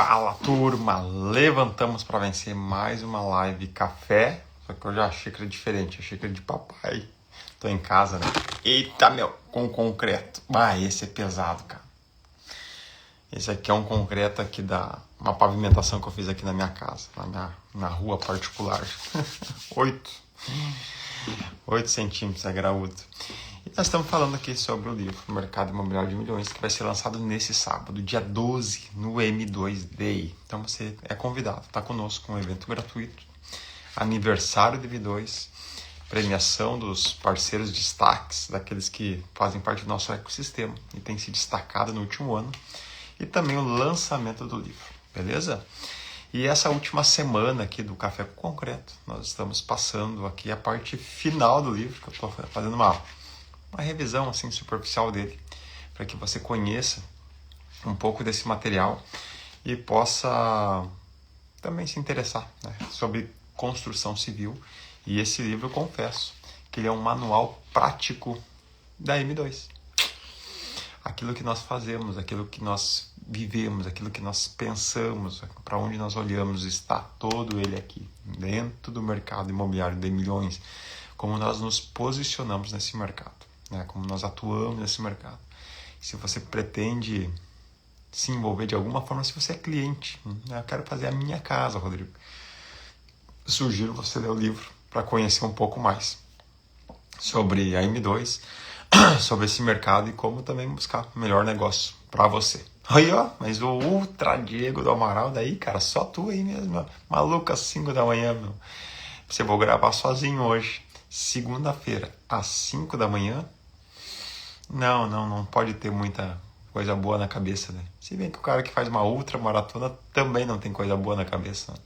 Fala, turma! Levantamos para vencer mais uma live café, só que hoje a xícara é diferente, a xícara de papai. Tô em casa, né? Eita, meu, com concreto. Esse é pesado, cara. Esse aqui é um concreto aqui da uma pavimentação que eu fiz aqui na minha casa, na rua particular. 8 centímetros, é graúdo. E nós estamos falando aqui sobre o livro Mercado Imobiliário de Milhões, que vai ser lançado nesse sábado, dia 12, no M2 Day. Então você é convidado, está conosco, um evento gratuito, aniversário de M2, premiação dos parceiros destaques, daqueles que fazem parte do nosso ecossistema e têm se destacado no último ano, e também o lançamento do livro, beleza? E essa última semana aqui do Café com Concreto, nós estamos passando aqui a parte final do livro, que eu estou fazendo uma revisão assim superficial dele, para que você conheça um pouco desse material e possa também se interessar, né, sobre construção civil. E esse livro, eu confesso, que ele é um manual prático da M2. Aquilo que nós fazemos, aquilo que nós vivemos, aquilo que nós pensamos, para onde nós olhamos, está todo ele aqui, dentro do mercado imobiliário de milhões, como nós nos posicionamos nesse mercado, né? Como nós atuamos nesse mercado. Se você pretende se envolver de alguma forma, se você é cliente, né? Eu quero fazer a minha casa, Rodrigo. Sugiro você ler o livro para conhecer um pouco mais sobre a M2, sobre esse mercado e como também buscar o melhor negócio para você. Aí, ó, mas o Ultra Diego do Amaral daí, cara, só tu aí mesmo, meu. Maluco, às 5 da manhã, meu. Você vou gravar sozinho hoje, segunda-feira, às 5 da manhã. Não pode ter muita coisa boa na cabeça, né? Se bem que o cara que faz uma ultra maratona também não tem coisa boa na cabeça, né?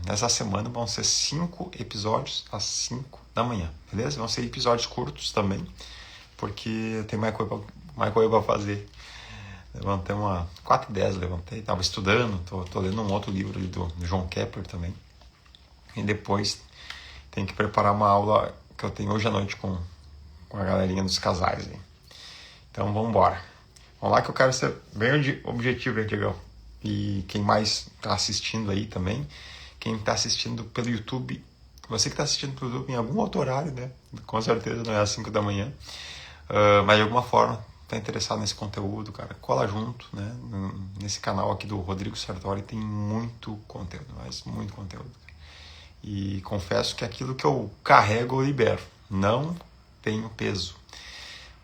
Nessa semana vão ser 5 episódios às 5 da manhã, beleza? Vão ser episódios curtos também, porque tem mais coisa para fazer. Levantei 4h10, levantei, estava estudando, tô lendo um outro livro ali do João Kepler também. E depois tem que preparar uma aula que eu tenho hoje à noite com a galerinha dos casais aí. Então vamos embora. Vamos lá que eu quero ser bem objetivo, hein, Diegão? E quem mais está assistindo aí também, quem está assistindo pelo YouTube, você que está assistindo pelo YouTube em algum outro horário, né? Com certeza não é às 5 da manhã, mas de alguma forma está interessado nesse conteúdo, cara, cola junto, né? Nesse canal aqui do Rodrigo Sartori tem muito conteúdo, mas muito conteúdo. E confesso que aquilo que eu carrego eu libero, não tenho peso.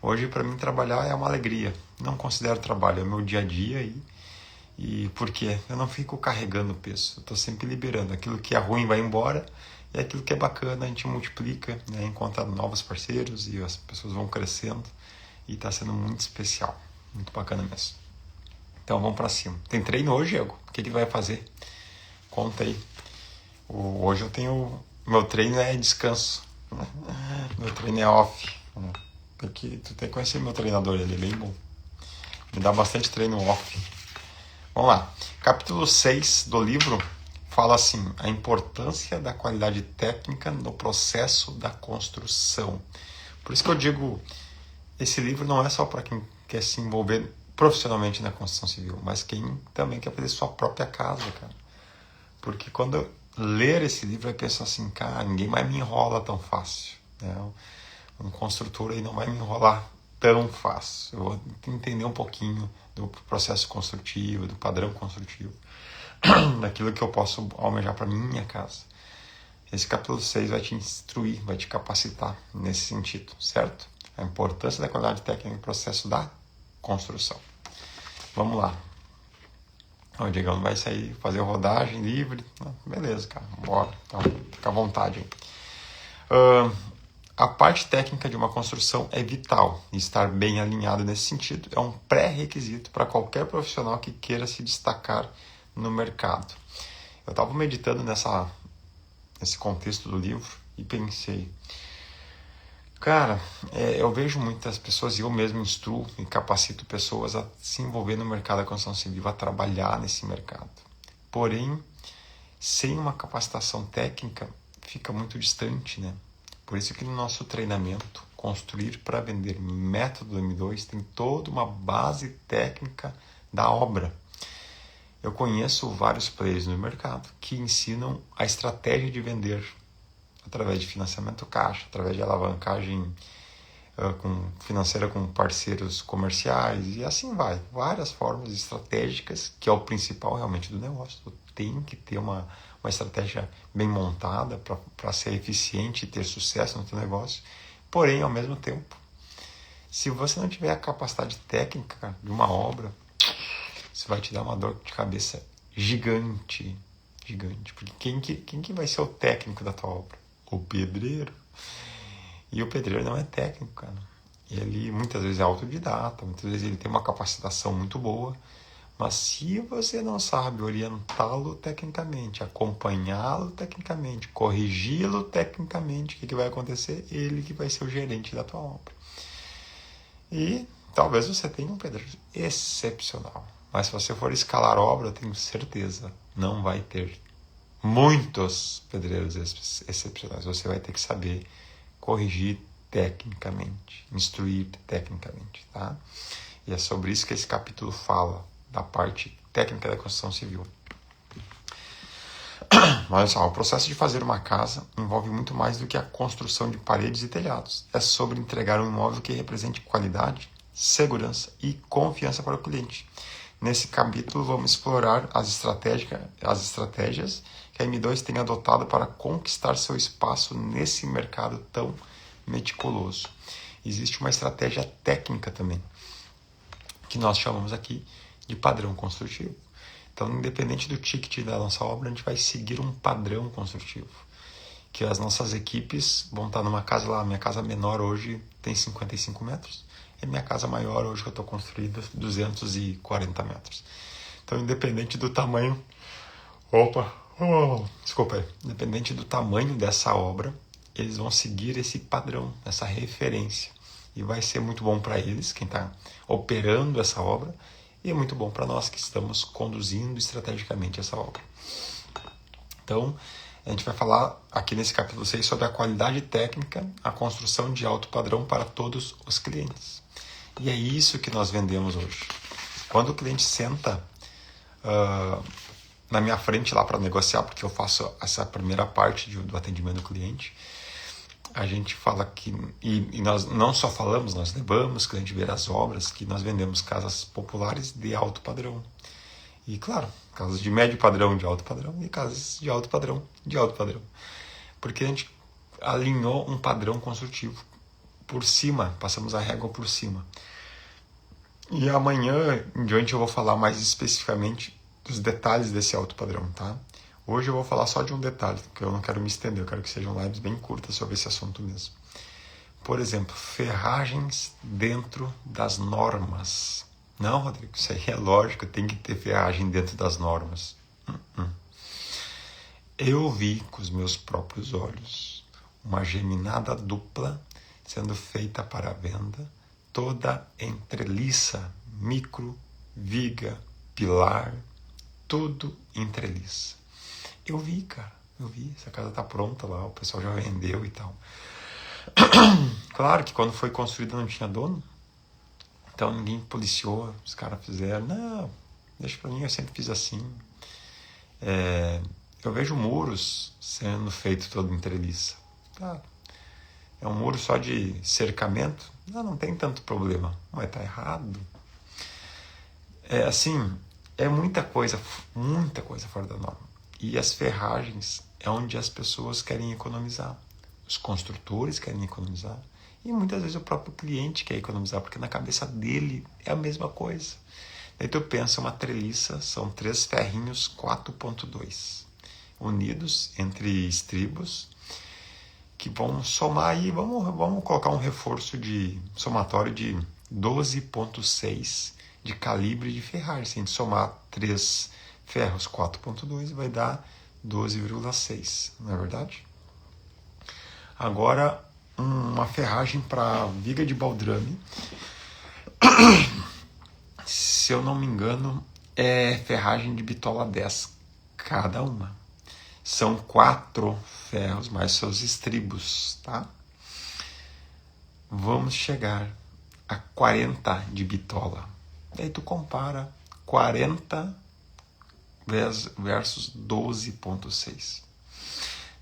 Hoje para mim trabalhar é uma alegria, não considero trabalho, é o meu dia a dia e por quê? Eu não fico carregando peso, eu estou sempre liberando. Aquilo que é ruim vai embora e aquilo que é bacana a gente multiplica, né? Encontra novos parceiros e as pessoas vão crescendo e está sendo muito especial, muito bacana mesmo. Então vamos para cima. Tem treino hoje, Diego? O que vai fazer? Conta aí. Hoje eu tenho... Meu treino é descanso. Meu treino é off. Tu tem que conhecer meu treinador, ele é bem bom. Me dá bastante treino off. Vamos lá. Capítulo 6 do livro fala assim: a importância da qualidade técnica no processo da construção. Por isso que eu digo, esse livro não é só para quem quer se envolver profissionalmente na construção civil, mas quem também quer fazer sua própria casa, cara. Porque quando eu ler esse livro, eu penso assim, cara, ninguém mais me enrola tão fácil, né? Um construtor aí não vai me enrolar tão fácil. Eu vou entender um pouquinho do processo construtivo, do padrão construtivo, daquilo que eu posso almejar para minha casa. Esse capítulo 6 vai te instruir, vai te capacitar nesse sentido, certo? A importância da qualidade técnica no processo da construção. Vamos lá. O Diego não vai sair fazer rodagem livre. Beleza, cara, bora. Então, fica à vontade aí. A parte técnica de uma construção é vital e estar bem alinhado nesse sentido é um pré-requisito para qualquer profissional que queira se destacar no mercado. Eu estava meditando nesse contexto do livro e pensei, cara, eu vejo muitas pessoas e eu mesmo instruo e capacito pessoas a se envolver no mercado da construção civil, a trabalhar nesse mercado. Porém, sem uma capacitação técnica, fica muito distante, né? Por isso que no nosso treinamento, Construir para Vender Método M2, tem toda uma base técnica da obra. Eu conheço vários players no mercado que ensinam a estratégia de vender através de financiamento caixa, através de alavancagem financeira com parceiros comerciais e assim vai. Várias formas estratégicas, que é o principal realmente do negócio. Tu tem que ter uma estratégia bem montada para ser eficiente e ter sucesso no teu negócio. Porém, ao mesmo tempo, se você não tiver a capacidade técnica de uma obra, isso vai te dar uma dor de cabeça gigante. Gigante. Porque quem que vai ser o técnico da tua obra? O pedreiro. E o pedreiro não é técnico, cara. Ele muitas vezes é autodidata, muitas vezes ele tem uma capacitação muito boa, mas se você não sabe orientá-lo tecnicamente, acompanhá-lo tecnicamente, corrigi-lo tecnicamente, o que vai acontecer? Ele que vai ser o gerente da tua obra. E talvez você tenha um pedreiro excepcional, mas se você for escalar obra, eu tenho certeza, não vai ter muitos pedreiros excepcionais. Você vai ter que saber corrigir tecnicamente, instruir tecnicamente, tá? E é sobre isso que esse capítulo fala, da parte técnica da construção civil. Mas olha só, o processo de fazer uma casa envolve muito mais do que a construção de paredes e telhados. É sobre entregar um imóvel que represente qualidade, segurança e confiança para o cliente. Nesse capítulo vamos explorar as estratégias que a M2 tem adotado para conquistar seu espaço nesse mercado tão meticuloso. Existe uma estratégia técnica também, que nós chamamos aqui de padrão construtivo. Então, independente do ticket da nossa obra, a gente vai seguir um padrão construtivo, que as nossas equipes vão estar numa casa lá. Minha casa menor hoje tem 55 metros, e minha casa maior hoje que eu estou construindo 240 metros. Então, independente do tamanho... Desculpa aí. Independente do tamanho dessa obra, eles vão seguir esse padrão, essa referência. E vai ser muito bom para eles, quem está operando essa obra, e é muito bom para nós que estamos conduzindo estrategicamente essa obra. Então, a gente vai falar aqui nesse capítulo 6 sobre a qualidade técnica, a construção de alto padrão para todos os clientes. E é isso que nós vendemos hoje. Quando o cliente senta na minha frente lá para negociar, porque eu faço essa primeira parte do atendimento do cliente, a gente fala que, e nós não só falamos, nós levamos o cliente ver as obras, que nós vendemos casas populares de alto padrão. E claro, casas de médio padrão de alto padrão e casas de alto padrão de alto padrão. Porque a gente alinhou um padrão construtivo por cima, passamos a régua por cima. E amanhã em diante eu vou falar mais especificamente dos detalhes desse alto padrão, tá? Hoje eu vou falar só de um detalhe, porque eu não quero me estender, eu quero que sejam lives bem curtas sobre esse assunto mesmo. Por exemplo, ferragens dentro das normas. Não, Rodrigo, isso aí é lógico, tem que ter ferragem dentro das normas. Eu vi com os meus próprios olhos uma geminada dupla sendo feita para a venda, toda entreliça, micro, viga, pilar, tudo entreliça. Eu vi, cara, essa casa tá pronta lá, o pessoal já vendeu e tal. Claro que quando foi construída não tinha dono, então ninguém policiou, os caras fizeram, não, deixa pra mim, eu sempre fiz assim. Eu vejo muros sendo feito todo em treliça. Claro, é um muro só de cercamento, não tem tanto problema, mas tá errado. É assim, é muita coisa fora da norma. E as ferragens é onde as pessoas querem economizar. Os construtores querem economizar. E muitas vezes o próprio cliente quer economizar, porque na cabeça dele é a mesma coisa. Daí tu pensa, uma treliça são 3 ferrinhos 4.2, unidos entre estribos, que vão somar aí, vamos colocar um reforço de somatório de 12.6 de calibre de ferragem. Se a gente somar 3 ferros 4.2 vai dar 12,6, não é verdade? Agora, uma ferragem para viga de baldrame, se eu não me engano, é ferragem de bitola 10 cada uma. São 4 ferros mais seus estribos, tá? Vamos chegar a 40 de bitola. Daí tu compara 40 versus 12,6.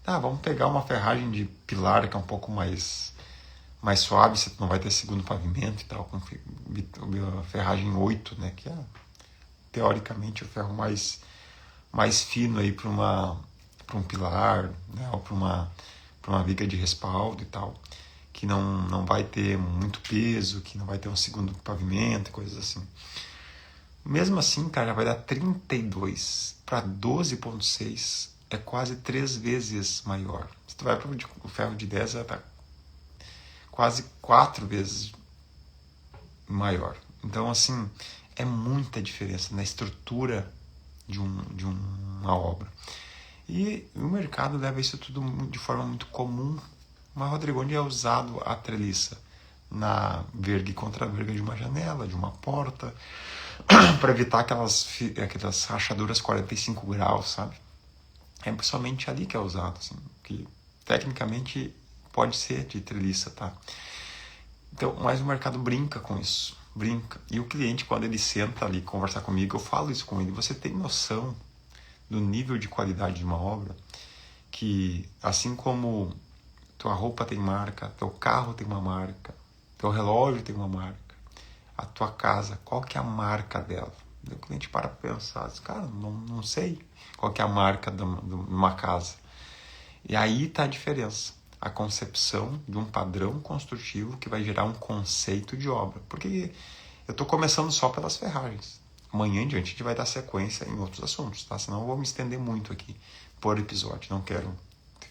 Tá, vamos pegar uma ferragem de pilar que é um pouco mais suave, você não vai ter segundo pavimento e tal, com ferragem 8, né, que é teoricamente o ferro mais fino aí para um pilar, né, ou para uma viga de respaldo e tal, que não vai ter muito peso, que não vai ter um segundo pavimento e coisas assim. Mesmo assim, cara, já vai dar 32 para 12,6, é quase 3 vezes maior. Se tu vai para o ferro de 10, já tá quase 4 vezes maior. Então, assim, é muita diferença na estrutura de uma obra. E o mercado leva isso tudo de forma muito comum. Mas, Rodrigo, onde é usado a treliça? Na verga e contra-verga de uma janela, de uma porta, para evitar aquelas rachaduras 45 graus, sabe? É somente ali que é usado, assim, que tecnicamente pode ser de treliça, tá? Então, mas o mercado brinca com isso, brinca. E o cliente, quando ele senta ali conversar comigo, eu falo isso com ele: você tem noção do nível de qualidade de uma obra? Que assim como tua roupa tem marca, teu carro tem uma marca, teu relógio tem uma marca, a tua casa, qual que é a marca dela? O cliente para pensar, diz, cara, não sei qual que é a marca de uma casa. E aí está a diferença, a concepção de um padrão construtivo que vai gerar um conceito de obra. Porque eu estou começando só pelas ferragens. Amanhã em diante a gente vai dar sequência em outros assuntos, tá? Senão eu vou me estender muito aqui por episódio. Não quero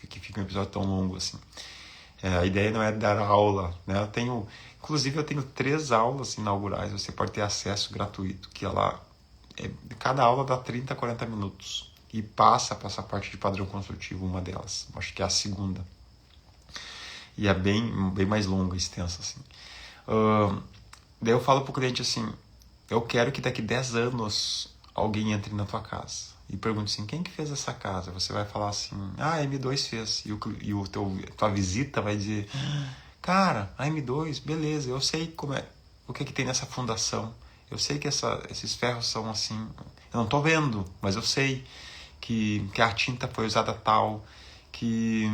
que fique um episódio tão longo assim. A ideia não é dar aula, né? Inclusive eu tenho 3 aulas inaugurais, você pode ter acesso gratuito, que cada aula dá 30 a 40 minutos e passa para essa parte de padrão construtivo, uma delas, acho que é a segunda, e é bem mais longa, extensa assim. Daí eu falo pro cliente assim: eu quero que daqui 10 anos alguém entre na tua casa e pergunte assim: quem que fez essa casa? Você vai falar assim: a M2 fez. E tua visita vai dizer: cara, a M2, beleza, eu sei o que tem nessa fundação. Eu sei que esses ferros são assim. Eu não tô vendo, mas eu sei que a tinta foi usada tal, que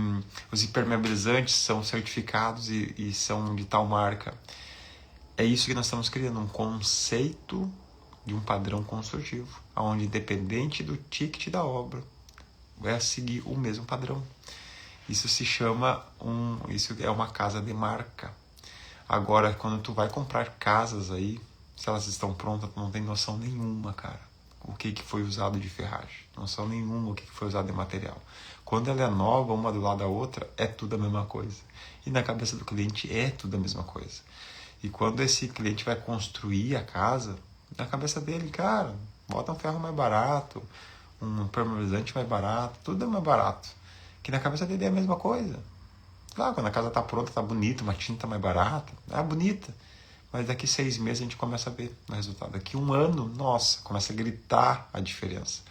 os impermeabilizantes são certificados e são de tal marca. É isso que nós estamos criando, um conceito de um padrão construtivo, onde independente do ticket da obra, vai seguir o mesmo padrão. Isso se chama isso é uma casa de marca. Agora, quando tu vai comprar casas aí, se elas estão prontas, tu não tem noção nenhuma, cara, o que foi usado de ferragem, noção nenhuma o que foi usado de material. Quando ela é nova, uma do lado da outra, é tudo a mesma coisa. E na cabeça do cliente é tudo a mesma coisa. E quando esse cliente vai construir a casa, na cabeça dele, cara, bota um ferro mais barato, um impermeabilizante mais barato, tudo é mais barato. Que na cabeça dele é a mesma coisa. Claro, quando a casa está pronta, está bonita, uma tinta mais barata, é bonita. Mas daqui 6 meses a gente começa a ver o resultado. Daqui 1 ano, nossa, começa a gritar a diferença.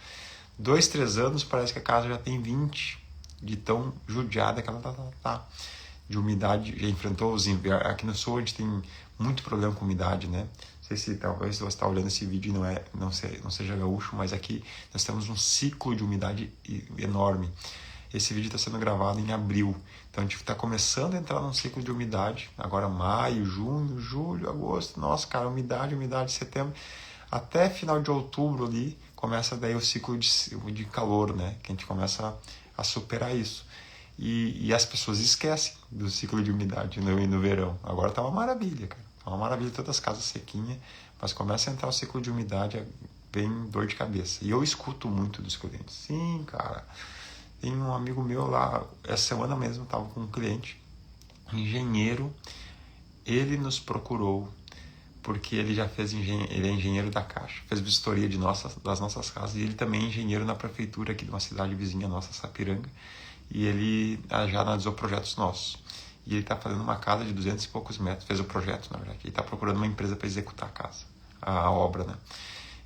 2, 3 anos, parece que a casa já tem 20, de tão judiada que ela tá. De umidade, já enfrentou os invernos. Aqui no sul a gente tem muito problema com umidade, né? Não sei se talvez você está olhando esse vídeo e não seja gaúcho, mas aqui nós temos um ciclo de umidade enorme. Esse vídeo está sendo gravado em abril, então a gente está começando a entrar num ciclo de umidade, agora maio, junho, julho, agosto, nossa, cara, umidade, setembro, até final de outubro ali, começa daí o ciclo de calor, né, que a gente começa a superar isso. E as pessoas esquecem do ciclo de umidade no verão. Agora tá uma maravilha, cara, tá uma maravilha, todas as casas sequinhas, mas começa a entrar o ciclo de umidade, bem dor de cabeça. E eu escuto muito dos clientes, sim, cara. Tem um amigo meu lá, essa semana mesmo, estava com um cliente, engenheiro, ele nos procurou, porque ele já fez ele é engenheiro da Caixa, fez vistoria das nossas casas, e ele também é engenheiro na prefeitura aqui de uma cidade vizinha nossa, Sapiranga, e ele já analisou projetos nossos. E ele está fazendo uma casa de 200 e poucos metros, fez o projeto, na verdade, ele está procurando uma empresa para executar a casa, a obra, né?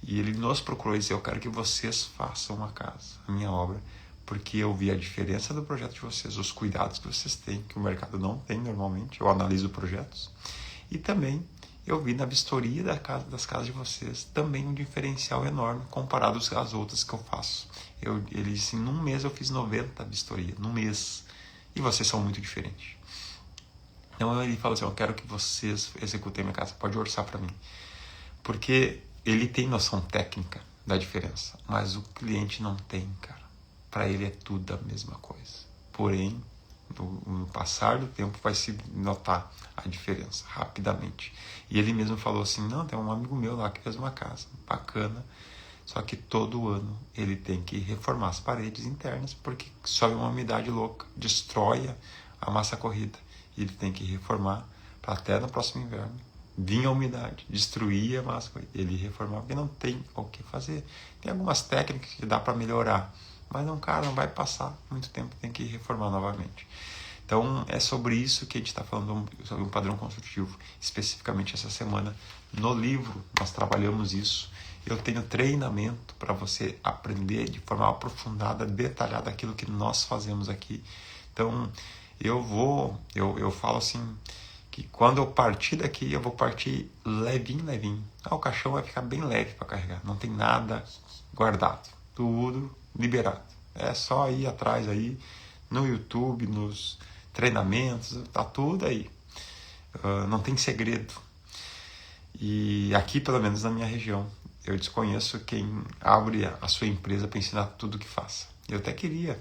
E ele nos procurou e disse: eu quero que vocês façam uma casa, a minha obra, porque eu vi a diferença do projeto de vocês, os cuidados que vocês têm, que o mercado não tem normalmente. Eu analiso projetos. E também eu vi na vistoria das casas de vocês também um diferencial enorme comparado às outras que eu faço. Ele disse, num mês eu fiz 90 vistorias, num mês. E vocês são muito diferentes. Então ele falou assim, eu quero que vocês executem minha casa, pode orçar para mim. Porque ele tem noção técnica da diferença, mas o cliente não tem, cara. Para ele é tudo a mesma coisa. Porém, no passar do tempo vai se notar a diferença rapidamente. E ele mesmo falou assim, não, tem um amigo meu lá que fez uma casa bacana, só que todo ano ele tem que reformar as paredes internas, porque sobe uma umidade louca, destrói a massa corrida. E ele tem que reformar para até no próximo inverno vinha a umidade, destruía a massa corrida. Ele reformava, porque não tem o que fazer. Tem algumas técnicas que dá para melhorar, mas não, cara, não vai passar muito tempo, tem que reformar novamente. Então, é sobre isso que a gente está falando, sobre um padrão construtivo, especificamente essa semana. No livro, nós trabalhamos isso. Eu tenho treinamento para você aprender de forma aprofundada, detalhada, aquilo que nós fazemos aqui. Então, eu falo assim, que quando eu partir daqui, eu vou partir levinho. O caixão vai ficar bem leve para carregar, não tem nada guardado, tudo liberado. É só ir atrás aí, no YouTube, nos treinamentos, tá tudo aí. Não tem segredo. E aqui, pelo menos na minha região, eu desconheço quem abre a sua empresa para ensinar tudo o que faça. Eu até queria.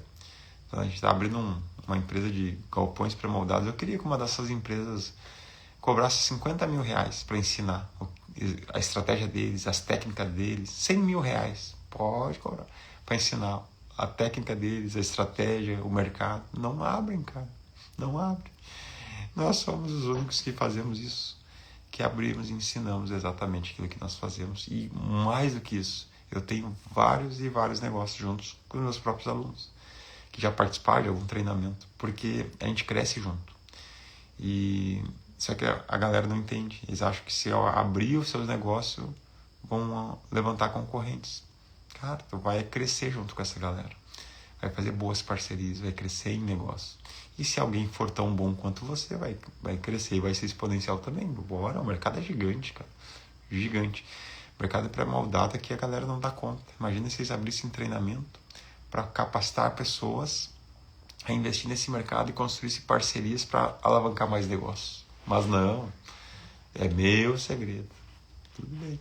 A gente está abrindo uma empresa de galpões pré-moldados. Eu queria que uma dessas empresas cobrasse 50 mil reais para ensinar a estratégia deles, as técnicas deles. 100 mil reais, pode cobrar, para ensinar a técnica deles, a estratégia, o mercado. Não abrem, cara. Não abrem. Nós somos os únicos que fazemos isso, que abrimos e ensinamos exatamente aquilo que nós fazemos. E mais do que isso, eu tenho vários e vários negócios juntos com os meus próprios alunos, que já participaram de algum treinamento, porque a gente cresce junto. E só que a galera não entende. Eles acham que se eu abrir os seus negócios, vão levantar concorrentes. Cara, tu vai crescer junto com essa galera. Vai fazer boas parcerias, vai crescer em negócio. E se alguém for tão bom quanto você, vai crescer e vai ser exponencial também. Bora, o mercado é gigante, cara. Gigante. O mercado é pré-moldado que a galera não dá conta. Imagina se eles abrissem treinamento para capacitar pessoas a investir nesse mercado e construir parcerias para alavancar mais negócios. Mas não, é meu segredo. Tudo bem.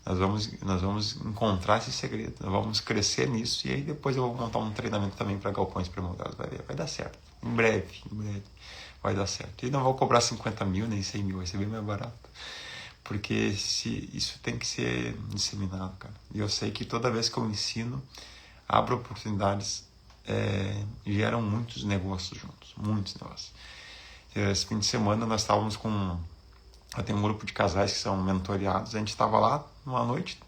Nós vamos encontrar esse segredo, nós vamos crescer nisso, e aí depois eu vou montar um treinamento também para galpões pré-moldados. Vai dar certo. Em breve vai dar certo. E não vou cobrar 50 mil nem 100 mil, vai ser bem mais barato. Porque isso tem que ser disseminado, cara. E eu sei que toda vez que eu ensino, abro oportunidades, geram muitos negócios juntos, muitos negócios. Esse fim de semana nós estávamos eu tenho um grupo de casais que são mentoreados, a gente estava lá numa noite,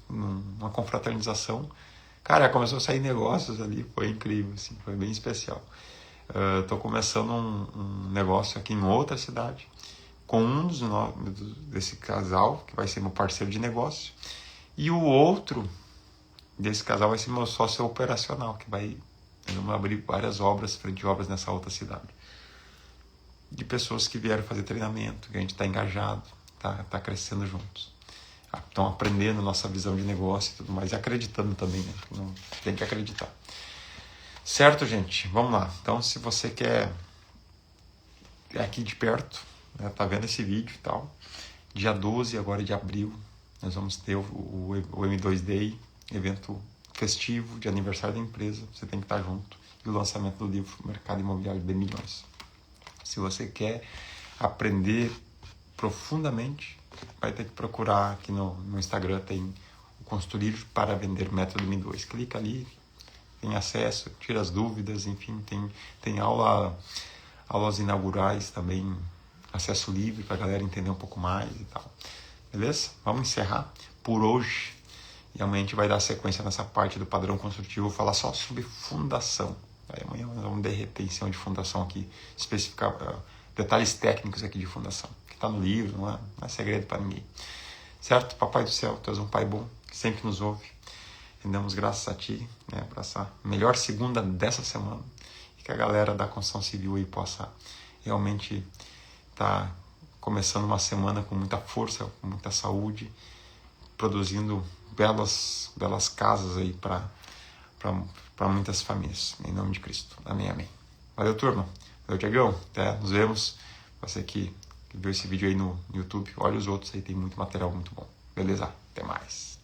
numa confraternização, cara, começou a sair negócios ali, foi incrível, assim, foi bem especial. Estou começando um negócio aqui em outra cidade, com um desse casal, que vai ser meu parceiro de negócio, e o outro desse casal vai ser meu sócio operacional, que vamos abrir várias obras, frente de obras nessa outra cidade. De pessoas que vieram fazer treinamento, que a gente está engajado, tá crescendo juntos. Estão aprendendo nossa visão de negócio e tudo mais, e acreditando também, né? Não, tem que acreditar. Certo, gente? Vamos lá. Então, se você quer aqui de perto, né, tá vendo esse vídeo e tal, dia 12 agora de abril, nós vamos ter o M2 Day, evento festivo de aniversário da empresa, você tem que estar junto, e o lançamento do livro Mercado Imobiliário de Milhões. Se você quer aprender profundamente, vai ter que procurar aqui no Instagram, tem o Construir para Vender Método M2. Clica ali, tem acesso, tira as dúvidas, enfim, tem aulas inaugurais também, acesso livre para a galera entender um pouco mais e tal. Beleza? Vamos encerrar por hoje. E amanhã a gente vai dar sequência nessa parte do padrão construtivo, falar só sobre fundação. Aí amanhã nós vamos dar retenção de fundação aqui, especificar detalhes técnicos aqui de fundação, que está no livro, não é segredo para ninguém. Certo? Papai do céu, tu és um pai bom, que sempre nos ouve. Rendemos graças a ti, né, para essa melhor segunda dessa semana, e que a galera da construção civil aí possa realmente estar começando uma semana com muita força, com muita saúde, produzindo belas casas aí para muitas famílias. Em nome de Cristo. Amém, amém. Valeu, turma. Valeu, Tiagão. Até nos vemos. Você que viu esse vídeo aí no YouTube, olha os outros aí, tem muito material muito bom. Beleza? Até mais.